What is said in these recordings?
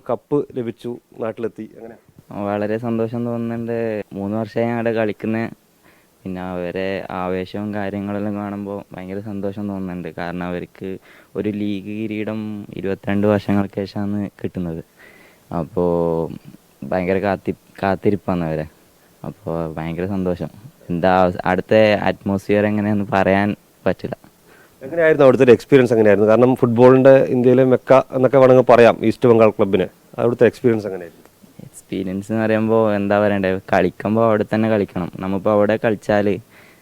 Cup ലഭിച്ചു, നാട്ടിലെത്തി, അങ്ങനെ വളരെ സന്തോഷം തോന്നുന്നുണ്ട്. 3 വർഷമായി അവിടെ കളിക്കുന്നത്. പിന്നെ അവരെ ആവേശവും കാര്യങ്ങളെല്ലാം കാണുമ്പോൾ ഭയങ്കര സന്തോഷം തോന്നുന്നുണ്ട്. കാരണം അവർക്ക് ഒരു ലീഗ് കിരീടം 22 വർഷങ്ങൾക്ക് ശേഷമാണ് കിട്ടുന്നത്. അപ്പോൾ ഭയങ്കര കാത്തിരിപ്പാണ് അവരെ. അപ്പോൾ ഭയങ്കര സന്തോഷം. എന്താ അടുത്ത അറ്റ്മോസ്ഫിയർ എങ്ങനെയാണെന്ന് പറയാൻ പറ്റില്ല. എങ്ങനെയായിരുന്നു അവിടുത്തെ ഒരു എക്സ്പീരിയൻസ് എങ്ങനെയായിരുന്നു? കാരണം ഫുട്ബോളിൻ്റെ ഇന്ത്യയിലെ മെക്ക എന്നൊക്കെ വേണമെങ്കിൽ പറയാം ഈസ്റ്റ് ബംഗാൾ ക്ലബിന്. അവിടുത്തെ എക്സ്പീരിയൻസ് എങ്ങനെയായിരുന്നു? എക്സ്പീരിയൻസ് എന്ന് പറയുമ്പോൾ എന്താ പറയണ്ടേ, കളിക്കുമ്പോൾ അവിടെ തന്നെ കളിക്കണം. നമ്മളിപ്പോൾ അവിടെ കളിച്ചാൽ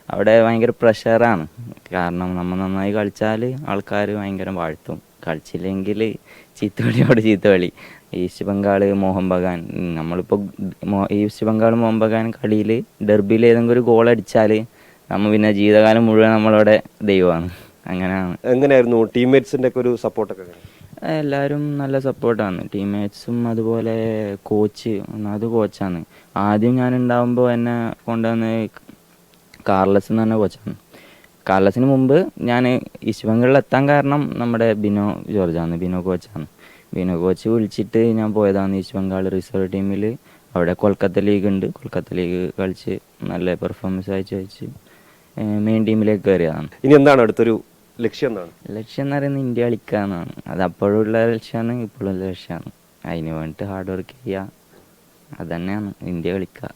അവിടെ ഭയങ്കര പ്രഷറാണ്. കാരണം നമ്മൾ നന്നായി കളിച്ചാൽ ആൾക്കാർ ഭയങ്കര വാഴ്ത്തും, കളിച്ചില്ലെങ്കിൽ ചീത്തവിളിയോട് ചീത്തവിളി. ഈസ്റ്റ് ബംഗാൾ മോഹൻ ബഗാൻ, നമ്മളിപ്പോൾ ഈസ്റ്റ് ബംഗാൾ മോഹൻ ബഗാൻ കളിയിൽ ഡെർബിയിൽ ഏതെങ്കിലും ഒരു ഗോൾ അടിച്ചാൽ നമ്മൾ പിന്നെ ജീവിതകാലം മുഴുവൻ നമ്മളവിടെ ദൈവമാണ്. അങ്ങനെയാണ്. എങ്ങനെയായിരുന്നു ടീംമേറ്റ്സിൻ്റെ ഒക്കെ ഒരു സപ്പോർട്ടൊക്കെ? എല്ലാവരും നല്ല സപ്പോർട്ടാണ്, ടീംമേറ്റ്സും അതുപോലെ കോച്ച്. ഒന്നാമത് കോച്ചാണ്. ആദ്യം ഞാൻ ഉണ്ടാകുമ്പോൾ എന്നെ കൊണ്ടുവന്ന് കാർലസ് എന്ന് പറഞ്ഞ കോച്ചാണ്. കാർലസിന് മുമ്പ് ഞാൻ ഈസ്റ്റ് ബംഗാളിൽ എത്താൻ കാരണം നമ്മുടെ ബിനോ ജോർജാണ്, ബിനോ കോച്ചാണ്. ബിനോ കോച്ച് വിളിച്ചിട്ട് ഞാൻ പോയതാണ് ഈസ്റ്റ് ബംഗാൾ റിസർവ് ടീമിൽ. അവിടെ കൊൽക്കത്ത ലീഗ് ഉണ്ട്, കൊൽക്കത്ത ലീഗ് കളിച്ച് നല്ല പെർഫോമൻസ് അയച്ച് മെയിൻ ടീമിലേക്ക് കയറിയതാണ്. ഇനി എന്താണ് അടുത്തൊരു ലക്ഷ്യം? എന്താണ് ലക്ഷ്യം എന്ന് പറയുന്നത് ഇന്ത്യ കളിക്കുക എന്നാണ്. അത് അപ്പോഴുള്ള ലക്ഷ്യമാണ്, ഇപ്പോഴുള്ള ലക്ഷ്യമാണ്. അതിന് വേണ്ടിയിട്ട് ഹാർഡ് വർക്ക് ചെയ്യുക, അത് തന്നെയാണ് ഇന്ത്യ കളിക്കുക.